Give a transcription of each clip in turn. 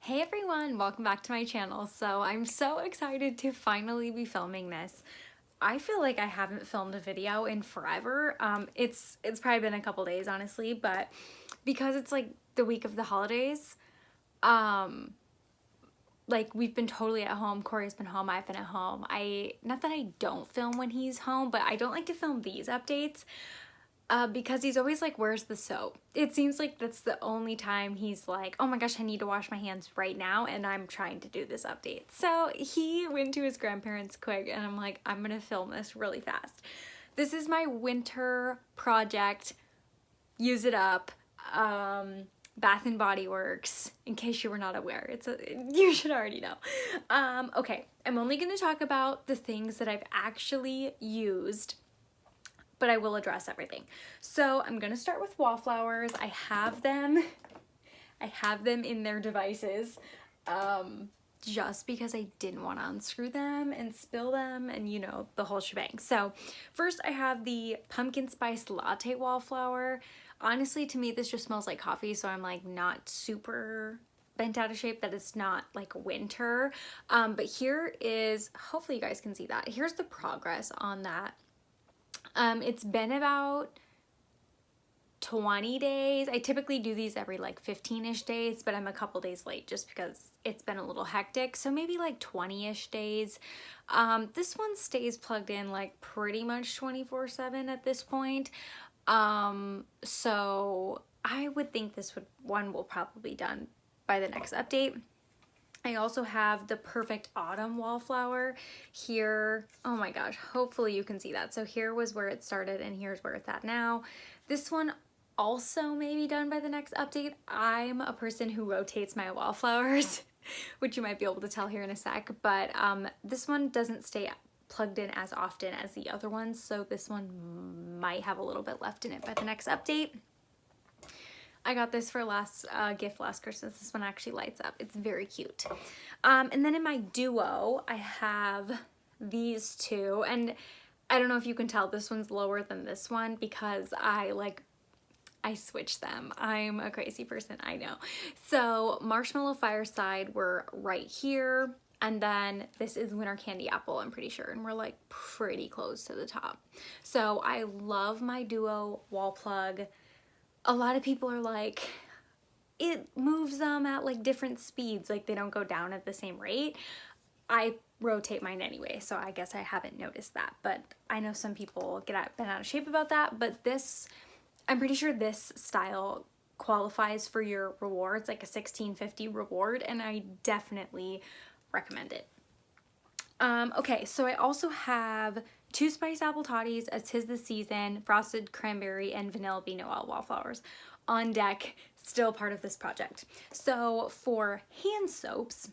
Hey everyone, welcome back to my channel. So I'm so excited to finally be filming this. I feel like I haven't filmed a video in forever. It's probably been a couple days honestly, but because it's like the week of the holidays, um, like we've been totally at home. Corey's been home, I've been at home. Not that I don't film when he's home, but I don't like to film these updates. Because he's always like, where's the soap? It seems like that's the only time he's like, oh my gosh, I need to wash my hands right now, and I'm trying to do this update. So he went to his grandparents quick, and I'm like, I'm gonna film this really fast. This is my winter project, use it up, Bath and Body Works, in case you were not aware. You should already know. Okay, I'm only gonna talk about the things that I've actually used, but I will address everything. So I'm gonna start with Wallflowers. I have them in their devices, just because I didn't want to unscrew them and spill them and you know, the whole shebang. So first I have the pumpkin spice latte Wallflower. Honestly, to me, this just smells like coffee, so I'm like not super bent out of shape that it's not like winter. But here is, hopefully you guys can see that. Here's the progress on that. It's been about 20 days. I typically do these every like 15-ish days, but I'm a couple days late just because it's been a little hectic. So maybe like 20-ish days. This one stays plugged in like pretty much 24/7 at this point. So I would think this one will probably be done by the next update. I also have the Perfect Autumn Wallflower here. Oh my gosh, hopefully you can see that. So here was where it started and here's where it's at now. This one also may be done by the next update. I'm a person who rotates my Wallflowers, which you might be able to tell here in a sec, but this one doesn't stay plugged in as often as the other ones, so this one might have a little bit left in it by the next update. I got this for gift last Christmas. This one actually lights up. It's very cute. And then in my duo, I have these two. And I don't know if you can tell, this one's lower than this one because I switched them. I'm a crazy person, I know. So Marshmallow Fireside were right here. And then this is Winter Candy Apple, I'm pretty sure. And we're like pretty close to the top. So I love my duo wall plug. A lot of people are like, it moves them at like different speeds, like they don't go down at the same rate. I rotate mine anyway, so I guess I haven't noticed that, but I know some people been out of shape about that. But this, I'm pretty sure this style qualifies for your rewards, like a 1650 reward, and I definitely recommend it. Okay, so I also have two spiced apple toddies, a 'tis the season, frosted cranberry, and vanilla bean Noel Wallflowers on deck, still part of this project. So for hand soaps,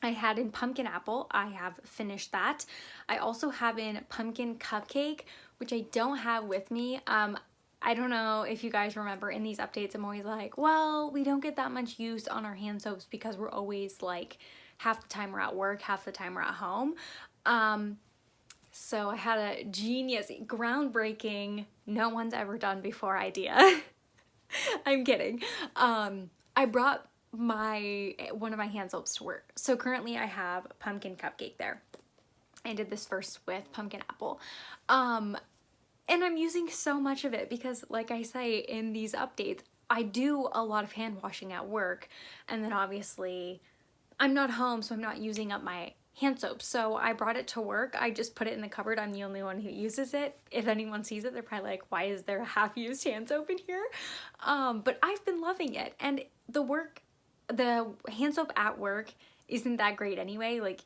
I had in pumpkin apple. I have finished that. I also have in pumpkin cupcake, which I don't have with me. I don't know if you guys remember in these updates, I'm always like, well, we don't get that much use on our hand soaps because we're always like, half the time we're at work, half the time we're at home. So I had a genius, groundbreaking, no one's ever done before idea. I'm kidding. I brought one of my hand soaps to work. So currently I have pumpkin cupcake there. I did this first with pumpkin apple. And I'm using so much of it because, like I say in these updates, I do a lot of hand washing at work, and then obviously I'm not home, so I'm not using up my hand soap. So I brought it to work. I just put it in the cupboard. I'm the only one who uses it. If anyone sees it, they're probably like, why is there a half-used hand soap in here? But I've been loving it. And the hand soap at work isn't that great anyway. Like,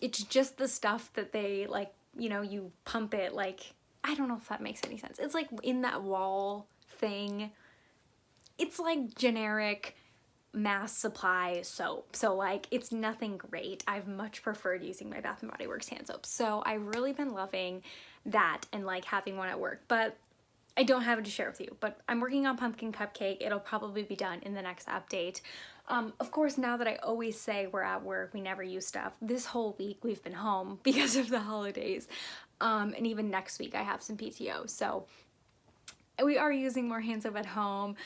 it's just the stuff that they, like, you know, you pump it, like, I don't know if that makes any sense. It's like in that wall thing. It's like generic mass supply soap, so like it's nothing great. I've much preferred using my Bath and Body Works hand soap, so I've really been loving that and like having one at work, but I don't have it to share with you. But I'm working on pumpkin cupcake. It'll probably be done in the next update. Of course, now that I always say we're at work, we never use stuff, this whole week we've been home because of the holidays, and even next week I have some PTO, so we are using more hand soap at home.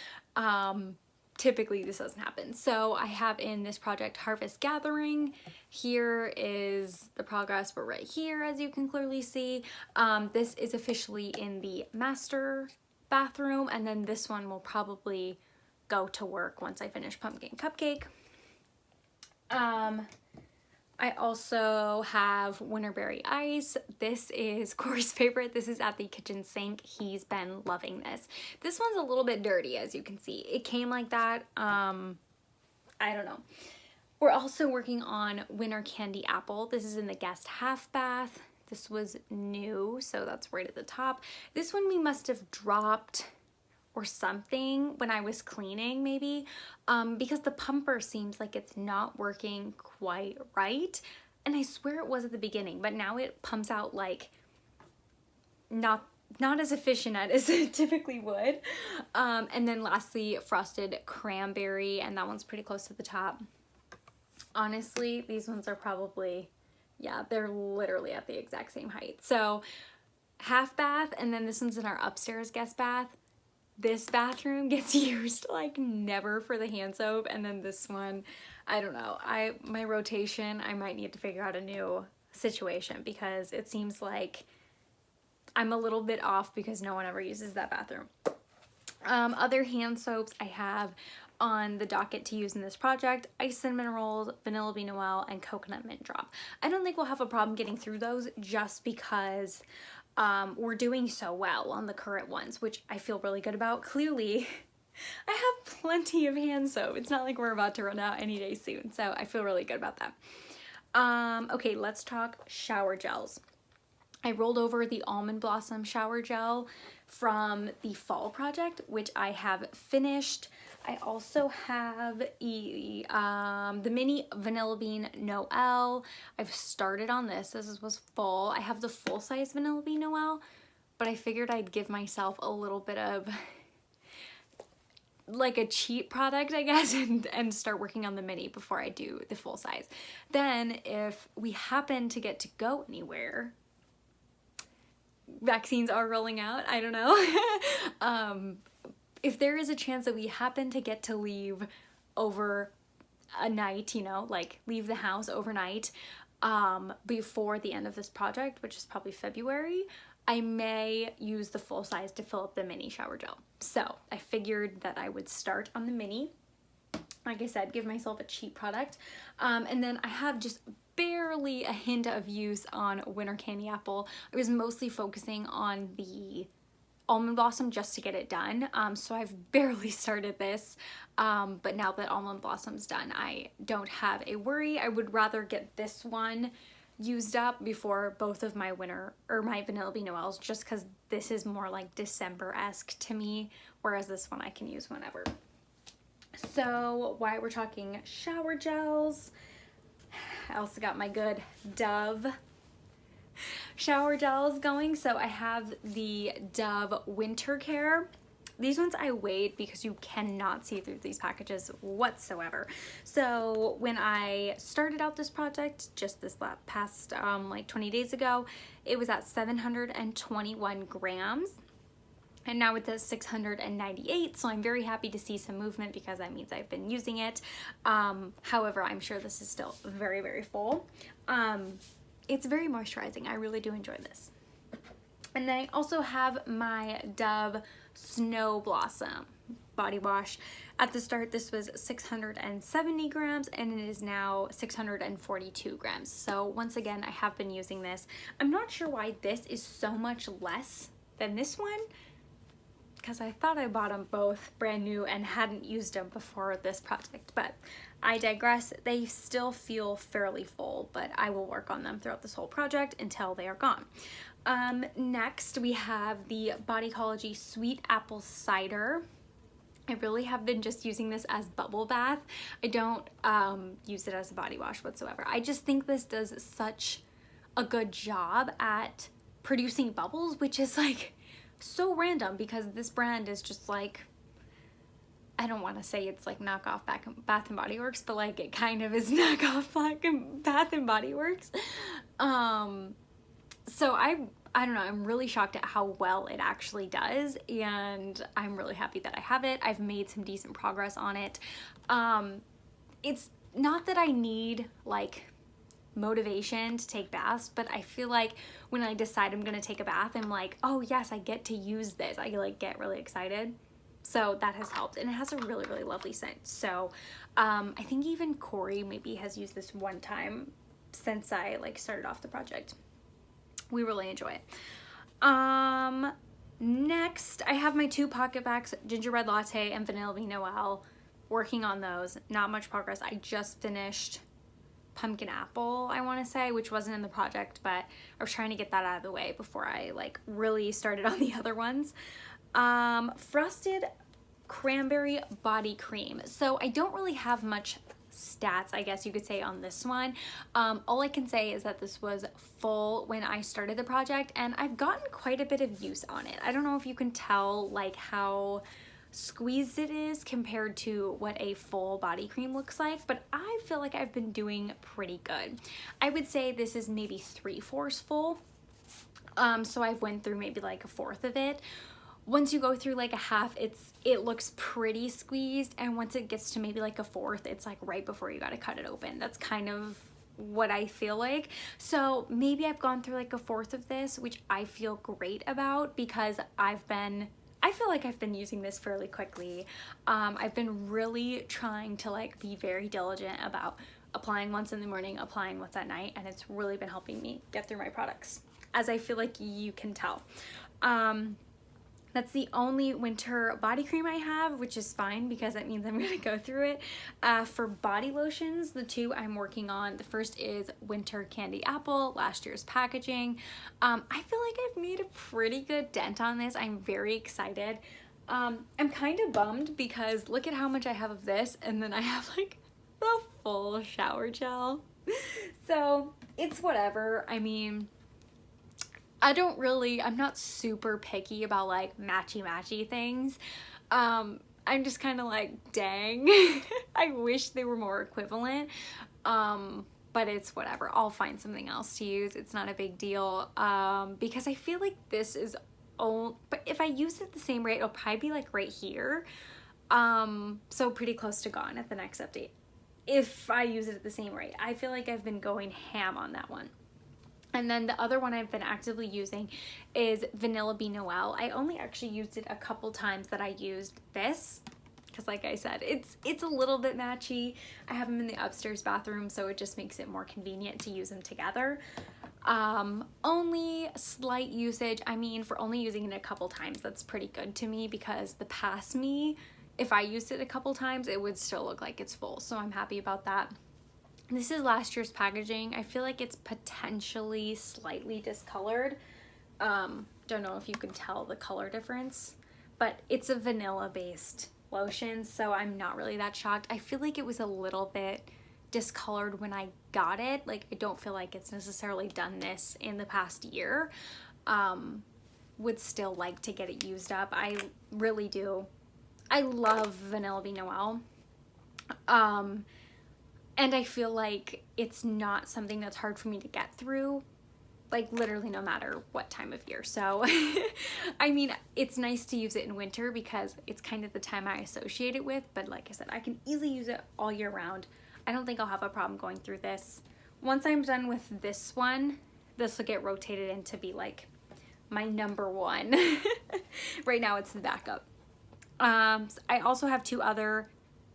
typically this doesn't happen. So I have in this project Harvest Gathering. Here is the progress. We're right here, as you can clearly see. This is officially in the master bathroom, and then this one will probably go to work once I finish Pumpkin Cupcake. I also have Winterberry Ice. This is Corey's favorite. This is at the kitchen sink. He's been loving this. This one's a little bit dirty, as you can see. It came like that. I don't know. We're also working on Winter Candy Apple. This is in the guest half bath. This was new, so that's right at the top. This one we must have dropped or something when I was cleaning, maybe, because the pumper seems like it's not working quite right. And I swear it was at the beginning, but now it pumps out like not as efficient as it typically would. And then lastly, Frosted Cranberry, and that one's pretty close to the top. Honestly, these ones are probably, yeah, they're literally at the exact same height. So half bath, and then this one's in our upstairs guest bath. This bathroom gets used like never for the hand soap, and then this one, I don't know. My rotation, I might need to figure out a new situation because it seems like I'm a little bit off because no one ever uses that bathroom. Other hand soaps I have on the docket to use in this project: Ice Cinnamon Rolls, Vanilla Bean Noel, and Coconut Mint Drop. I don't think we'll have a problem getting through those just because we're doing so well on the current ones, which I feel really good about. Clearly, I have plenty of hand soap. It's not like we're about to run out any day soon, so I feel really good about that. Okay, let's talk shower gels. I rolled over the Almond Blossom shower gel from the fall project, which I have finished. I also have the mini Vanilla Bean Noel. I've started on this. This was full. I have the full-size Vanilla Bean Noel, but I figured I'd give myself a little bit of like a cheap product, I guess, and start working on the mini before I do the full size. Then if we happen to get to go anywhere, vaccines are rolling out, I don't know. If there is a chance that we happen to get to leave over a night, you know, like leave the house overnight before the end of this project, which is probably February, I may use the full size to fill up the mini shower gel. So I figured that I would start on the mini. Like I said, give myself a cheap product. And then I have just barely a hint of use on Winter Candy Apple. I was mostly focusing on the Almond Blossom just to get it done. So I've barely started this. But now that Almond Blossom's done, I don't have a worry. I would rather get this one used up before both of my my Vanilla Bean Noels, just because this is more like December-esque to me, whereas this one I can use whenever. So while we're talking shower gels, I also got my good Dove shower gels going. So I have the Dove Winter Care. These ones I weighed because you cannot see through these packages whatsoever. So when I started out this project just this past like 20 days ago, it was at 721 grams. And now it's at 698, so I'm very happy to see some movement because that means I've been using it. However, I'm sure this is still very, very full. It's very moisturizing. I really do enjoy this. And then I also have my Dove Snow Blossom body wash. At the start, this was 670 grams, and it is now 642 grams. So once again, I have been using this. I'm not sure why this is so much less than this one, because I thought I bought them both brand new and hadn't used them before this project, but I digress. They still feel fairly full, but I will work on them throughout this whole project until they are gone. Next, we have the Bodycology Sweet Apple Cider. I really have been just using this as bubble bath. I don't use it as a body wash whatsoever. I just think this does such a good job at producing bubbles, which is like so random because this brand is just like, I don't want to say it's like knockoff Bath and Body Works, but like it kind of is knockoff Bath and Body Works. So I don't know, I'm really shocked at how well it actually does, and I'm really happy that I have it. I've made some decent progress on it. It's not that I need like motivation to take baths, but I feel like when I decide I'm gonna take a bath, I'm like, oh yes, I get to use this. I like get really excited. So that has helped, and it has a really, really lovely scent. So I think even Corey maybe has used this one time since I like started off the project. We really enjoy it. Next, I have my 2 Pocket Packs, Gingerbread Latte and Vanilla Bean Noel. Working on those. Not much progress. I just finished Pumpkin Apple, I want to say, which wasn't in the project, but I was trying to get that out of the way before I like really started on the other ones. Frosted Cranberry Body Cream. So I don't really have much stats, I guess you could say, on this one. All I can say is that this was full when I started the project, and I've gotten quite a bit of use on it. I don't know if you can tell like how squeezed it is compared to what a full body cream looks like, but I feel like I've been doing pretty good. I would say this is maybe 3/4 full. So I've went through maybe like 1/4 of it. Once you go through like a half, it looks pretty squeezed, and once it gets to maybe like 1/4, it's like right before you gotta cut it open. That's kind of what I feel like. So maybe I've gone through like 1/4 of this, which I feel great about because I feel like I've been using this fairly quickly. I've been really trying to like be very diligent about applying once in the morning, applying once at night, and it's really been helping me get through my products, as I feel like you can tell. That's the only winter body cream I have, which is fine because that means I'm gonna go through it. For body lotions, the 2 I'm working on, the first is Winter Candy Apple, last year's packaging. I feel like I've made a pretty good dent on this. I'm very excited. I'm kind of bummed because look at how much I have of this, and then I have like the full shower gel. So it's whatever. I mean, I'm not super picky about like matchy things. I'm just kind of like, dang, I wish they were more equivalent. But it's whatever. I'll find something else to use. It's not a big deal. Because I feel like this is but if I use it the same rate, it'll probably be like right here. So pretty close to gone at the next update. If I use it at the same rate, I feel like I've been going ham on that one. And then the other one I've been actively using is Vanilla Bean Noel. I only actually used it a couple times that I used this, because like I said, it's a little bit matchy. I have them in the upstairs bathroom, so it just makes it more convenient to use them together. Only slight usage. I mean, for only using it a couple times, that's pretty good to me, because the past me, if I used it a couple times, it would still look like it's full, so I'm happy about that. This is last year's packaging. I feel like it's potentially slightly discolored. Don't know if you can tell the color difference, but it's a vanilla based lotion, so I'm not really that shocked. I feel like it was a little bit discolored when I got it. Like, I don't feel like it's necessarily done this in the past year. Would still like to get it used up. I really do. I love Vanilla Bean Noel. And I feel like it's not something that's hard for me to get through, like literally no matter what time of year. So, I mean, it's nice to use it in winter because it's kind of the time I associate it with, but like I said, I can easily use it all year round. I don't think I'll have a problem going through this. Once I'm done with this one, this will get rotated in to be like my #1. Right now it's the backup. I also have 2 other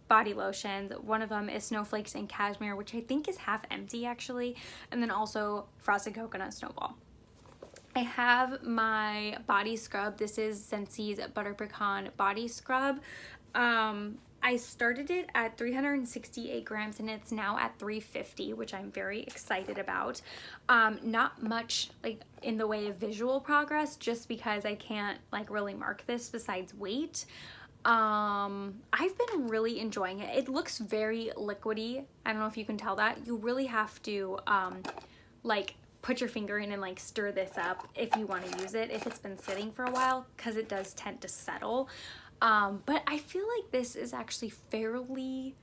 body lotions. One of them is Snowflakes and Cashmere, which I think is half empty actually, and then also Frosted Coconut Snowball. I have my body scrub. This is Scentsi's Butter Pecan Body Scrub. I started it at 368 grams and it's now at 350, which I'm very excited about. Not much like in the way of visual progress, just because I can't like really mark this besides weight. I've been really enjoying it. It looks very liquidy. I don't know if you can tell that. You really have to like put your finger in and like stir this up if you want to use it, if it's been sitting for a while, because it does tend to settle. But I feel like this is actually fairly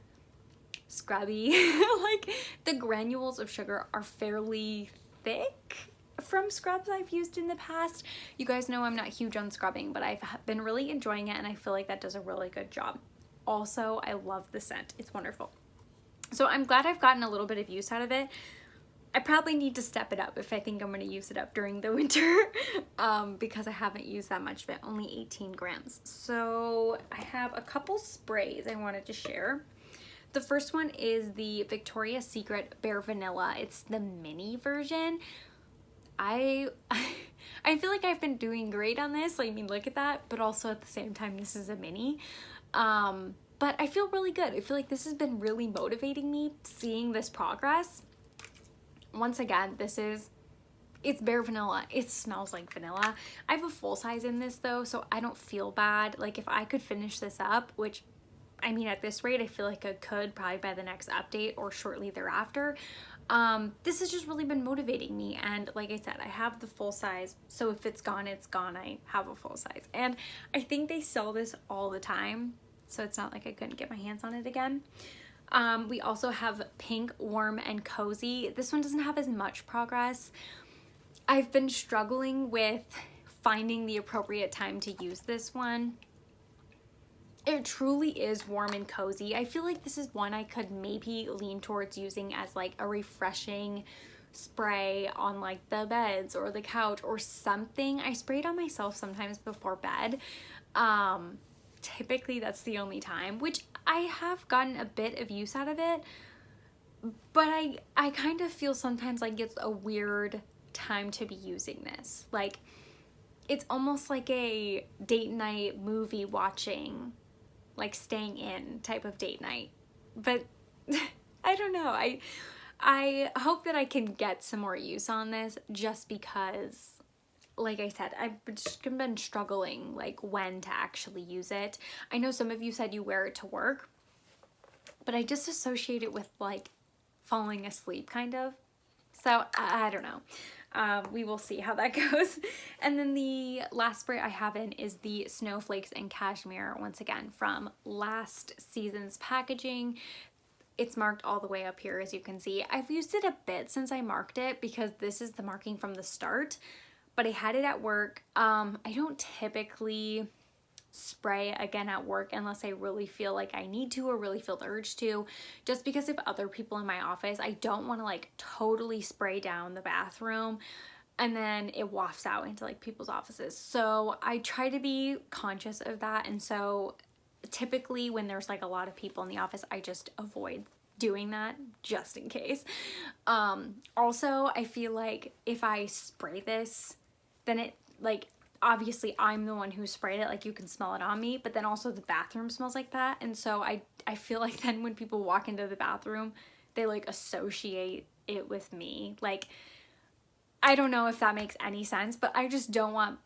scrubby. Like the granules of sugar are fairly thick from scrubs I've used in the past. You guys know I'm not huge on scrubbing, but I've been really enjoying it and I feel like that does a really good job. Also, I love the scent. It's wonderful. So I'm glad I've gotten a little bit of use out of it. I probably need to step it up if I think I'm going to use it up during the winter because I haven't used that much of it, only 18 grams. So I have a couple sprays I wanted to share. The first one is the Victoria's Secret Bare Vanilla. It's the mini version. I feel like I've been doing great on this. I mean, look at that. But also at the same time, this is a mini. But I feel really good. I feel like this has been really motivating me, seeing this progress. Once again, it's bare vanilla. It smells like vanilla. I have a full size in this though, so I don't feel bad. Like if I could finish this up, which I mean at this rate I feel like I could probably by the next update or shortly thereafter. This has just really been motivating me, and like I said, I have the full size, so if it's gone, it's gone. I have a full size, and I think they sell this all the time, so it's not like I couldn't get my hands on it again. We also have Pink Warm and Cozy. This one doesn't have as much progress. I've been struggling with finding the appropriate time to use this one. It truly is warm and cozy. I feel like this is one I could maybe lean towards using as like a refreshing spray on like the beds or the couch or something. I spray it on myself sometimes before bed. Typically that's the only time, which I have gotten a bit of use out of it, but I kind of feel sometimes like it's a weird time to be using this. Like it's almost like a date night movie watching, like staying in type of date night. But I don't know. I hope that I can get some more use on this just because, like I said, I've just been struggling like when to actually use it. I know some of you said you wear it to work, but I just associate it with like falling asleep kind of. So I don't know. We will see how that goes. And then the last spray I have in is the Snowflakes and Cashmere, once again from last season's packaging. It's marked all the way up here, as you can see. I've used it a bit since I marked it because this is the marking from the start, but I had it at work. I don't typically spray again at work unless I really feel like I need to or really feel the urge to, just because of other people in my office. I don't want to like totally spray down the bathroom and then it wafts out into like people's offices. So I try to be conscious of that, and so typically when there's like a lot of people in the office, I just avoid doing that just in case. Also, I feel like if I spray this, then it like, obviously I'm the one who sprayed it, like you can smell it on me, but then also the bathroom smells like that, and so I feel like then when people walk into the bathroom, they like associate it with me. Like, I don't know if that makes any sense, but I just don't want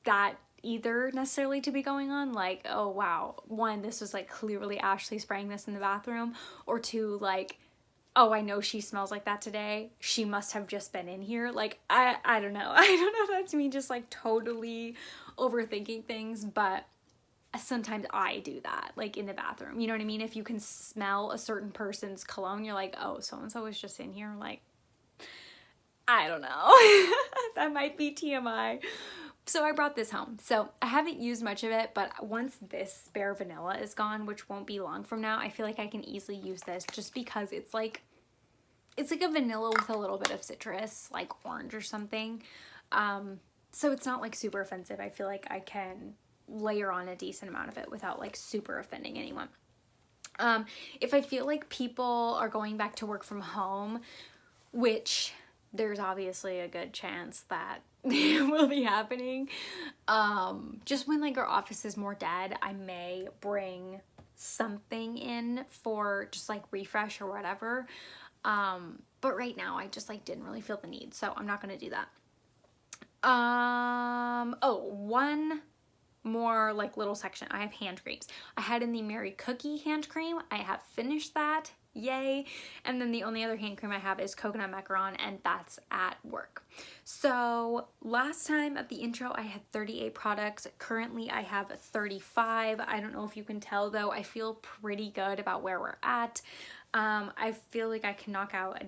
that either necessarily to be going on. Like, oh wow, one, this was like clearly Ashley spraying this in the bathroom, or two, like, oh, I know she smells like that today, she must have just been in here. Like, I don't know. I don't know if that's me just like totally overthinking things, but sometimes I do that, like in the bathroom. You know what I mean? If you can smell a certain person's cologne, you're like, oh, so-and-so was just in here. Like, I don't know. That might be TMI. So I brought this home. So I haven't used much of it, but once this Bare Vanilla is gone, which won't be long from now, I feel like I can easily use this just because it's like a vanilla with a little bit of citrus, like orange or something. So it's not like super offensive. I feel like I can layer on a decent amount of it without like super offending anyone. If I feel like people are going back to work from home, which there's obviously a good chance that will be happening, just when like our office is more dead, I may bring something in for just like refresh or whatever. But right now I just like didn't really feel the need, so I'm not gonna do that. Oh, one more like little section. I have hand creams. I had in the Mary Cookie hand cream. I have finished that. Yay. And then the only other hand cream I have is coconut macaron, and that's at work. So last time at the intro I had 38 products. Currently I have 35. I don't know if you can tell though, I feel pretty good about where we're at. I feel like I can knock out a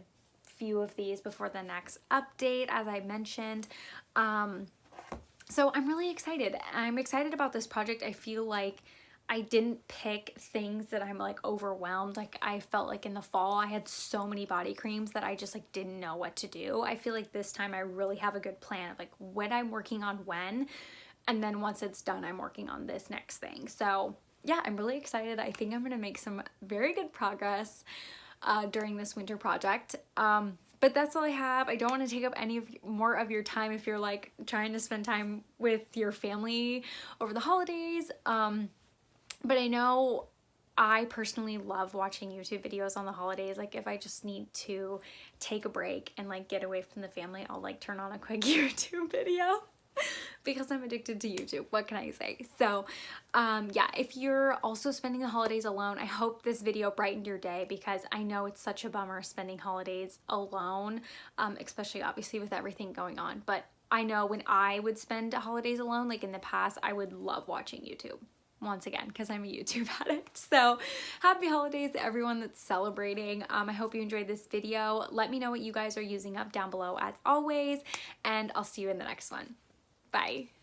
few of these before the next update, as I mentioned. So I'm really excited. I'm excited about this project. I feel like I didn't pick things that I'm like overwhelmed. Like I felt like in the fall I had so many body creams that I just like didn't know what to do. I feel like this time I really have a good plan of like what I'm working on when, and then once it's done I'm working on this next thing. So yeah, I'm really excited. I think I'm gonna make some very good progress during this winter project. But that's all I have. I don't want to take up any more of your time if you're like trying to spend time with your family over the holidays. But I know I personally love watching YouTube videos on the holidays. Like if I just need to take a break and like get away from the family, I'll like turn on a quick YouTube video because I'm addicted to YouTube. What can I say? So yeah, if you're also spending the holidays alone, I hope this video brightened your day, because I know it's such a bummer spending holidays alone, especially obviously with everything going on. But I know when I would spend holidays alone, like in the past, I would love watching YouTube. Once again, because I'm a YouTube addict. So happy holidays to everyone that's celebrating. I hope you enjoyed this video. Let me know what you guys are using up down below as always, and I'll see you in the next one. Bye.